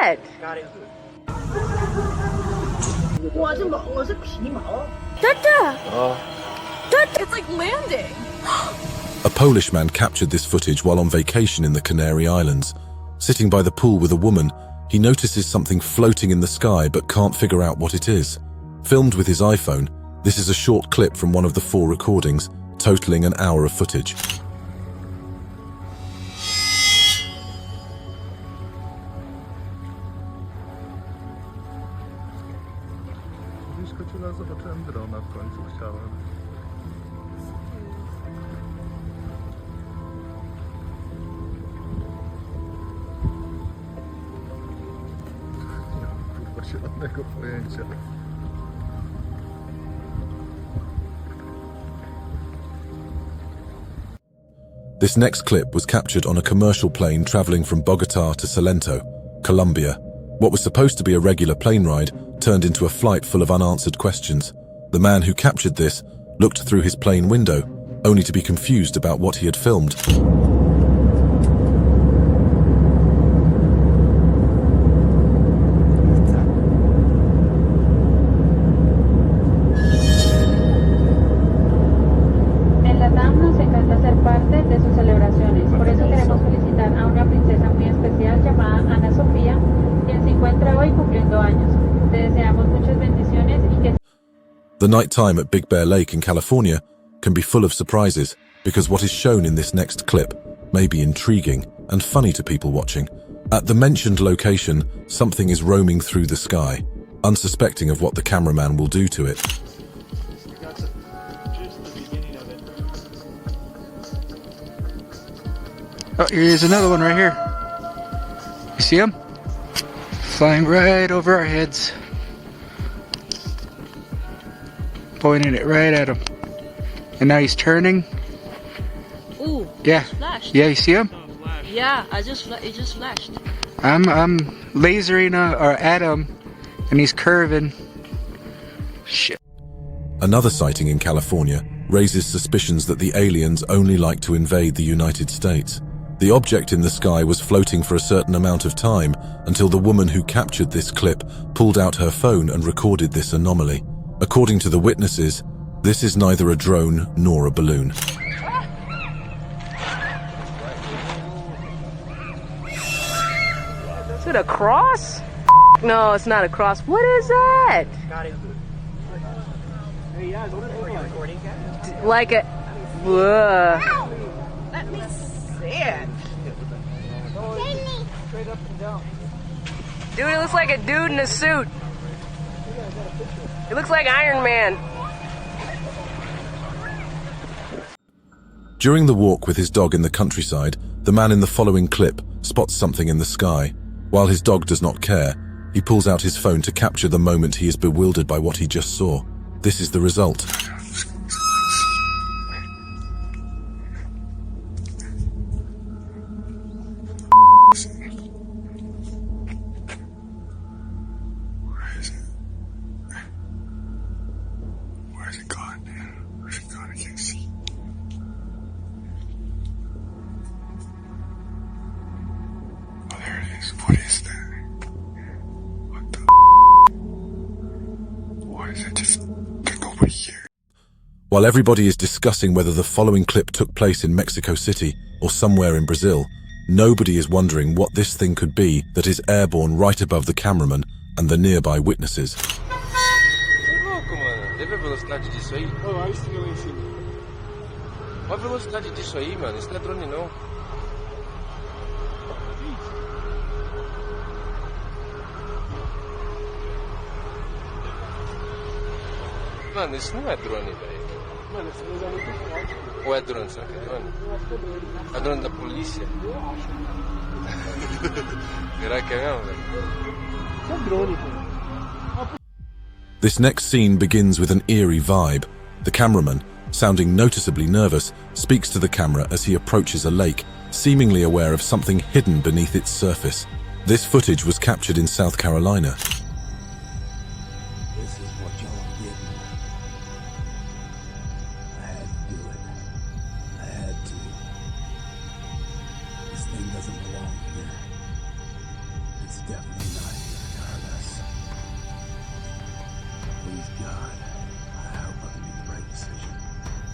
that? It's like landing. A Polish man captured this footage while on vacation in the Canary Islands. Sitting by the pool with a woman, he notices something floating in the sky but can't figure out what it is. Filmed with his iPhone, this is a short clip from one of the 4 recordings, totaling an hour of footage. Zobaczyłem drona w końcu, chciałem. Nie mam kurwa zielonego pojęcia. This next clip was captured on a commercial plane traveling from Bogota to Salento, Colombia. What was supposed to be a regular plane ride turned into a flight full of unanswered questions. The man who captured this looked through his plane window, only to be confused about what he had filmed. The night time at Big Bear Lake in California can be full of surprises because what is shown in this next clip may be intriguing and funny to people watching. At the mentioned location, something is roaming through the sky, unsuspecting of what the cameraman will do to it. Oh, here's another one right here. You see him? Flying right over our heads. Pointing it right at him. And now he's turning. Ooh, Yeah. flashed. Yeah, you see him? Yeah, it just flashed. I'm lasering at him, and he's curving. Shit. Another sighting in California raises suspicions that the aliens only like to invade the United States. The object in the sky was floating for a certain amount of time until the woman who captured this clip pulled out her phone and recorded this anomaly. According to the witnesses, this is neither a drone nor a balloon. Is it a cross? No, it's not a cross. What is that? Like a... Whoa. Let me see it. Dude, it looks like a dude in a suit. It looks like Iron Man. During the walk with his dog in the countryside, the man in the following clip spots something in the sky. While his dog does not care, he pulls out his phone to capture the moment he is bewildered by what he just saw. This is the result. Where's it gone? Where's it gone? I can't see. Oh, there it is. What is that? What the? Why is it just like over here? While everybody is discussing whether the following clip took place in Mexico City or somewhere in Brazil, nobody is wondering what this thing could be that is airborne right above the cameraman and the nearby witnesses. Teve a velocidade disso aí? Olha esse lá em cima. Olha a velocidade disso aí, mano. Isso não é drone, não. Mano, isso não é drone, velho. Mano, essa luz é muito forte. Ou é drone? Será que é drone? Eu acho que é drone. É drone da polícia? Eu acho. Será que é mesmo, velho? Isso é drone, pô. This next scene begins with an eerie vibe. The cameraman, sounding noticeably nervous, speaks to the camera as he approaches a lake, seemingly aware of something hidden beneath its surface. This footage was captured in South Carolina. This is what y'all are getting. I had to do it. I had to. This thing doesn't belong here. It's definitely not Please, God. I hope I made the right decision.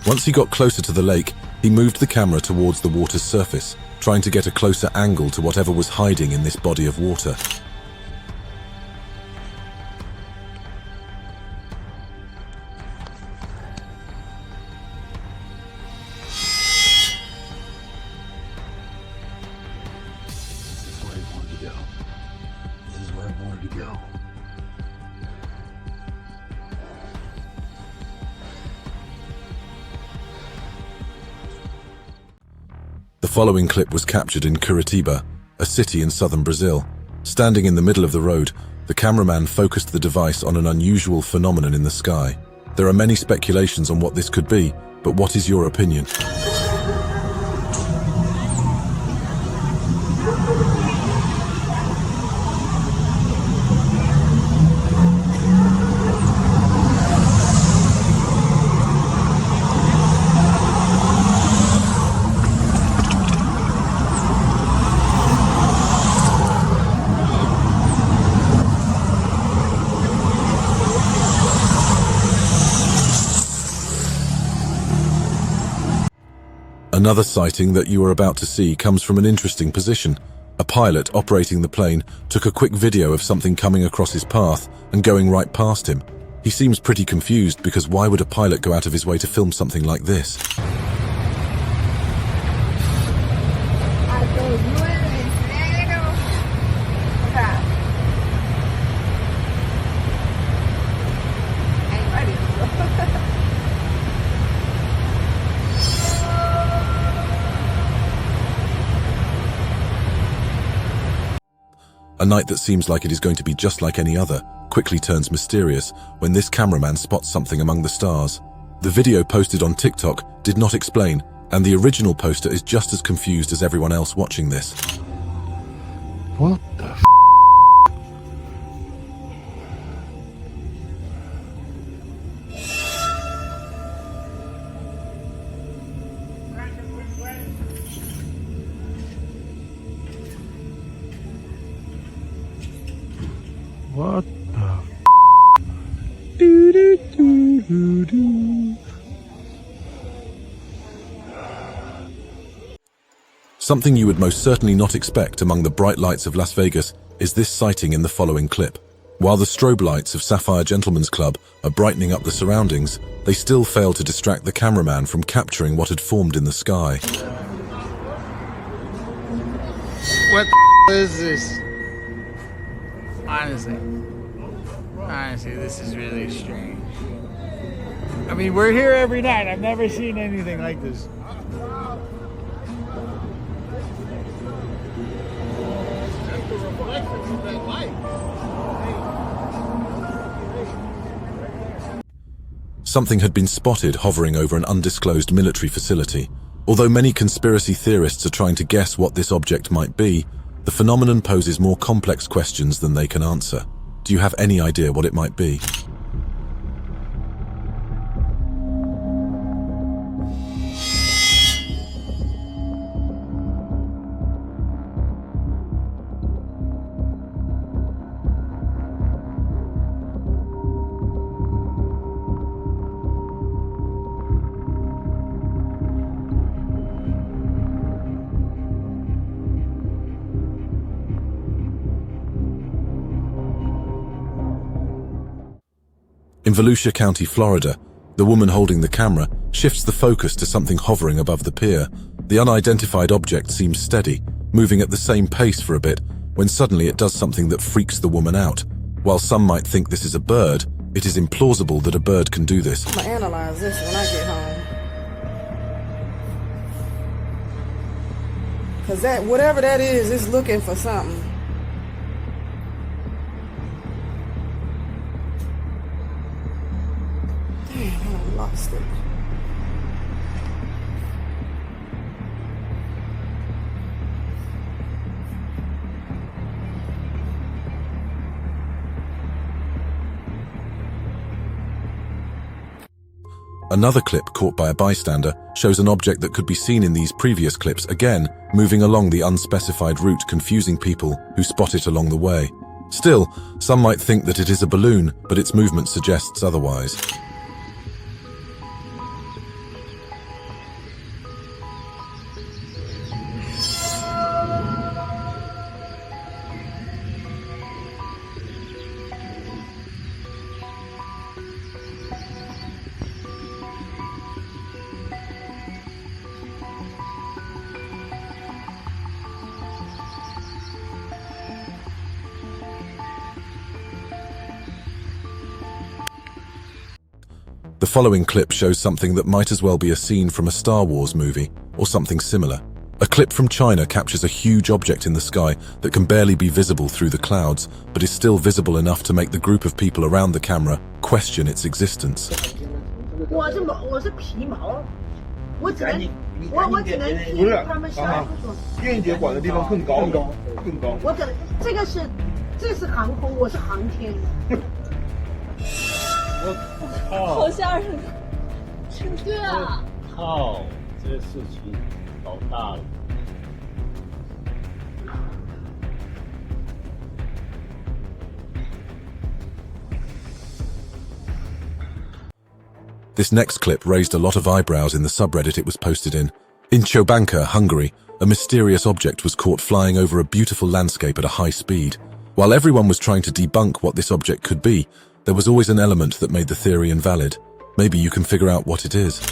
Once he got closer to the lake, he moved the camera towards the water's surface, trying to get a closer angle to whatever was hiding in this body of water. This is where I wanted to go. This is where I wanted to go. The following clip was captured in Curitiba, a city in southern Brazil. Standing in the middle of the road, the cameraman focused the device on an unusual phenomenon in the sky. There are many speculations on what this could be, but what is your opinion? Another sighting that you are about to see comes from an interesting position. A pilot operating the plane took a quick video of something coming across his path and going right past him. He seems pretty confused because why would a pilot go out of his way to film something like this? A night that seems like it is going to be just like any other quickly turns mysterious when this cameraman spots something among the stars. The video posted on TikTok did not explain, and the original poster is just as confused as everyone else watching this. What the f? What the f? Do, do, do, do, do. Something you would most certainly not expect among the bright lights of Las Vegas is this sighting in the following clip. While the strobe lights of Sapphire Gentlemen's Club are brightening up the surroundings, they still fail to distract the cameraman from capturing what had formed in the sky. What the is this? Honestly, this is really strange. I mean, we're here every night. I've never seen anything like this. Something had been spotted hovering over an undisclosed military facility. Although many conspiracy theorists are trying to guess what this object might be, the phenomenon poses more complex questions than they can answer. Do you have any idea what it might be? In Volusia County, Florida, the woman holding the camera shifts the focus to something hovering above the pier. The unidentified object seems steady, moving at the same pace for a bit, when suddenly it does something that freaks the woman out. While some might think this is a bird, it is implausible that a bird can do this. I'm gonna analyze this when I get home. Cause that, whatever that is looking for something. Damn, I lost it. Another clip caught by a bystander shows an object that could be seen in these previous clips again moving along the unspecified route, confusing people who spot it along the way. Still, some might think that it is a balloon, but its movement suggests otherwise. The following clip shows something that might as well be a scene from a Star Wars movie, or something similar. A clip from China captures a huge object in the sky that can barely be visible through the clouds, but is still visible enough to make the group of people around the camera question its existence. 我是皮毛，我只能听他们说。电解管的地方更高。这是航空，我是航天。好吓人！对啊。靠，这事情搞大了。This next clip raised a lot of eyebrows in the subreddit it was posted in. In Chobanka, Hungary, a mysterious object was caught flying over a beautiful landscape at a high speed. While everyone was trying to debunk what this object could be, there was always an element that made the theory invalid. Maybe you can figure out what it is.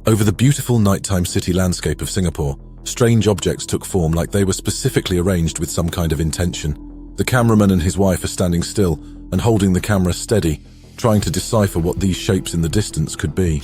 Over the beautiful nighttime city landscape of Singapore, strange objects took form like they were specifically arranged with some kind of intention. The cameraman and his wife are standing still and holding the camera steady, trying to decipher what these shapes in the distance could be.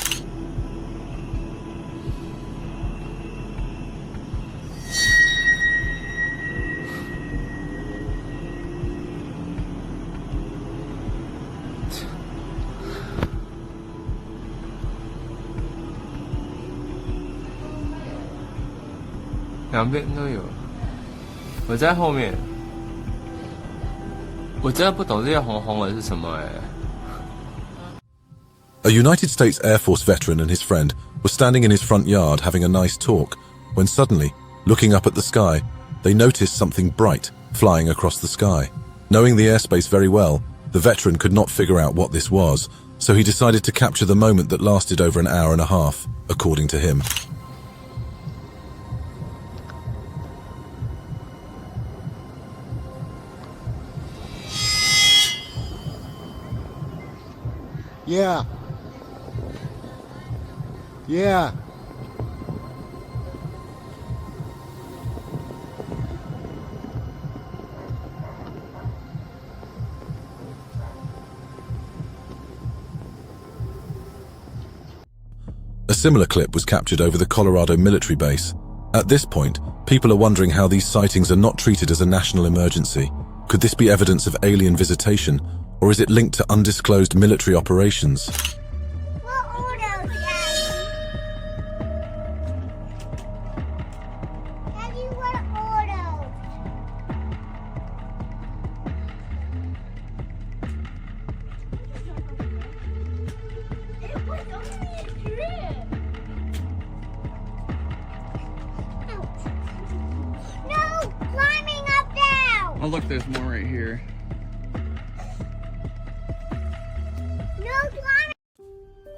A United States Air Force veteran and his friend were standing in his front yard having a nice talk, when suddenly, looking up at the sky, they noticed something bright flying across the sky. Knowing the airspace very well, the veteran could not figure out what this was, so he decided to capture the moment that lasted over an hour and a half, according to him. Yeah. Yeah. A similar clip was captured over the Colorado military base. At this point, people are wondering how these sightings are not treated as a national emergency. Could this be evidence of alien visitation, or is it linked to undisclosed military operations? Oh look, there's more right here.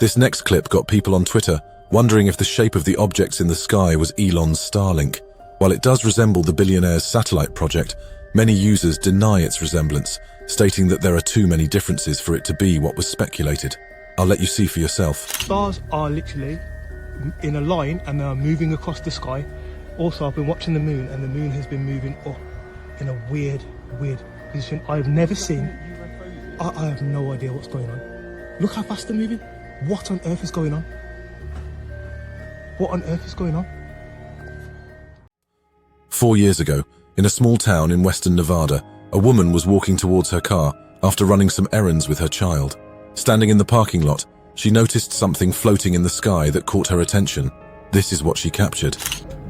This next clip got people on Twitter wondering if the shape of the objects in the sky was Elon's Starlink. While it does resemble the billionaire's satellite project, many users deny its resemblance, stating that there are too many differences for it to be what was speculated. I'll let you see for yourself. Stars are literally in a line and they are moving across the sky. Also, I've been watching the moon and the moon has been moving up in a weird position I've never seen. I have no idea what's going on. Look how fast they're moving. What on earth is going on? What on earth is going on? 4 years ago, in a small town in western Nevada, a woman was walking towards her car after running some errands with her child. Standing in the parking lot, she noticed something floating in the sky that caught her attention. This is what she captured.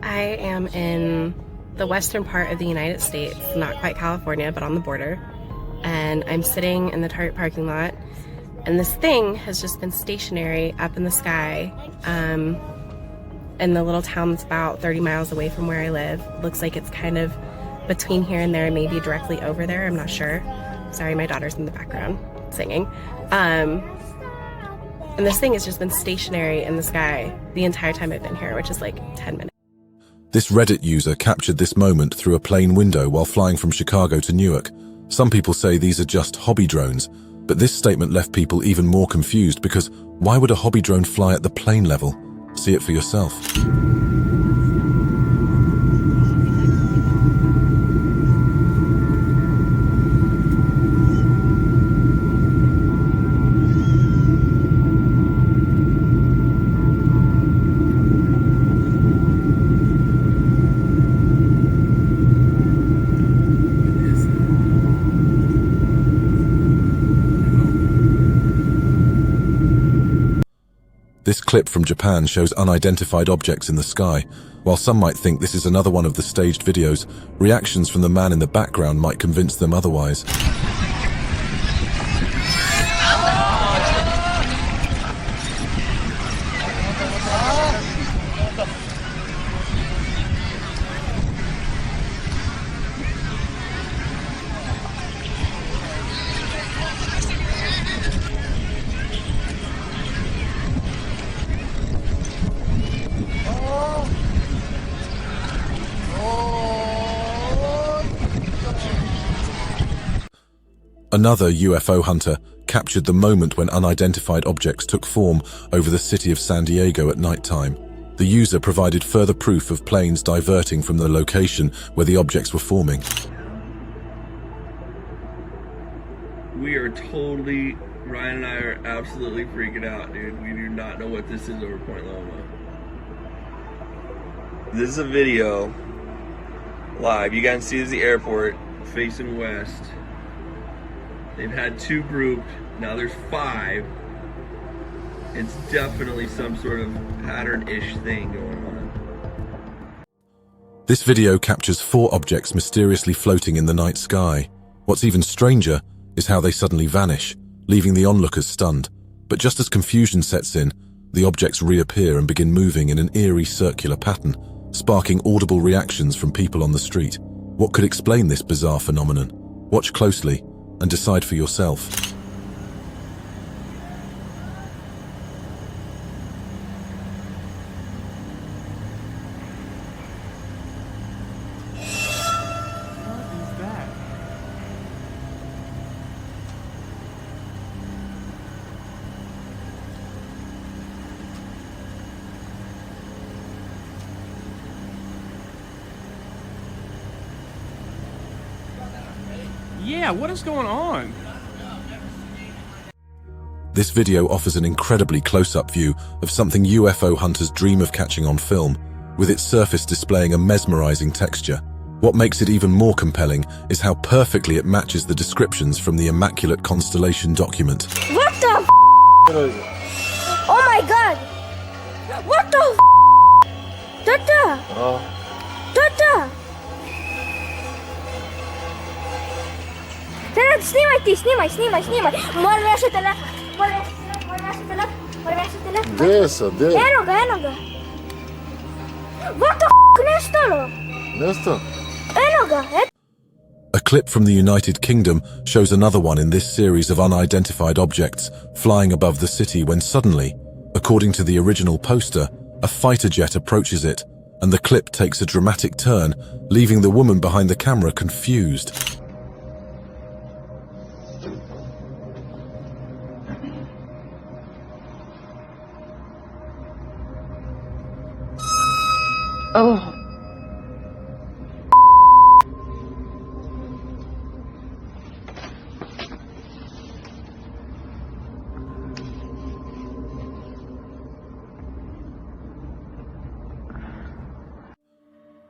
I am in the western part of the United States, not quite California, but on the border. And I'm sitting in the Target parking lot, and this thing has just been stationary up in the sky in the little town that's about 30 miles away from where I live. Looks like it's kind of between here and there, maybe directly over there, I'm not sure. Sorry, my daughter's in the background singing. And this thing has just been stationary in the sky the entire time I've been here, which is like 10 minutes. This Reddit user captured this moment through a plane window while flying from Chicago to Newark. Some people say these are just hobby drones, but this statement left people even more confused because why would a hobby drone fly at the plane level? See it for yourself. This clip from Japan shows unidentified objects in the sky. While some might think this is another one of the staged videos, reactions from the man in the background might convince them otherwise. Another UFO hunter captured the moment when unidentified objects took form over the city of San Diego at nighttime. The user provided further proof of planes diverting from the location where the objects were forming. We are totally, Ryan and I are absolutely freaking out, dude. We do not know what this is over Point Loma. This is a video live. You guys see this is the airport facing west. They've had 2 grouped, now there's 5. It's definitely some sort of pattern-ish thing going on. This video captures 4 objects mysteriously floating in the night sky. What's even stranger is how they suddenly vanish, leaving the onlookers stunned. But just as confusion sets in, the objects reappear and begin moving in an eerie circular pattern, sparking audible reactions from people on the street. What could explain this bizarre phenomenon? Watch closely and decide for yourself. Yeah, what is going on? This video offers an incredibly close-up view of something UFO hunters dream of catching on film, with its surface displaying a mesmerizing texture. What makes it even more compelling is how perfectly it matches the descriptions from the Immaculate Constellation document. What the f***? Oh my god! What the f***? Tata! Tata! Teraz snímaj ty, snímaj. Môžeme až telefon. Де? Eno ga. What the f***? Nesto. Eno ga. A clip from the United Kingdom shows another one in this series of unidentified objects flying above the city when suddenly, according to the original poster, a fighter jet approaches it, and the clip takes a dramatic turn, leaving the woman behind the camera confused. Oh.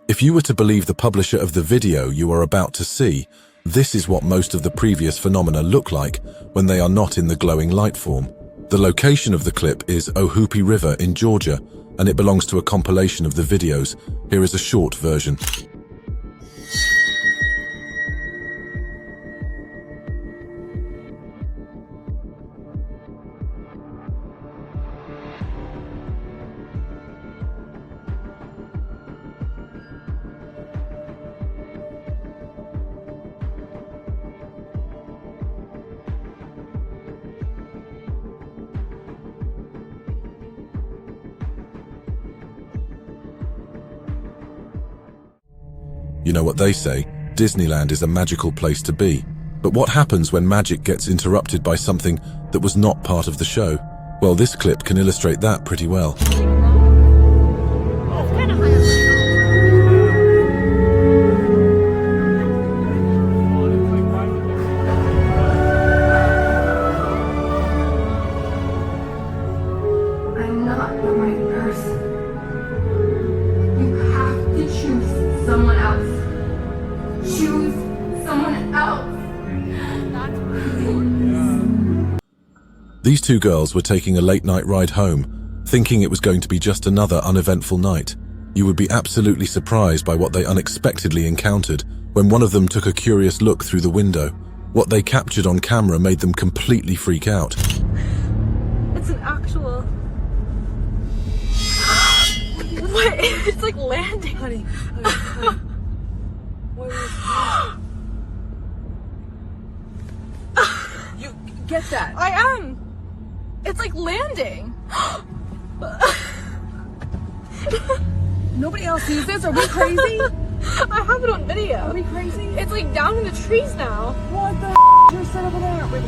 If you were to believe the publisher of the video you are about to see, This is what most of the previous phenomena look like when they are not in the glowing light form. The location of the clip is Ohoopee River in Georgia, and it belongs to a compilation of the videos. Here is a short version. You know what they say, Disneyland is a magical place to be. But what happens when magic gets interrupted by something that was not part of the show? Well, this clip can illustrate that pretty well. I'm not the right person. You have to choose someone else. Choose someone else. These two girls were taking a late-night ride home, thinking it was going to be just another uneventful night. You would be absolutely surprised by what they unexpectedly encountered when one of them took a curious look through the window. What they captured on camera made them completely freak out. It's an actual... What? It's like landing. Honey. What is that? You get that. I am. It's like landing. Nobody else sees this? Are we crazy? I have it on video. Are we crazy? It's like down in the trees now. What the f*** is over there? Wait,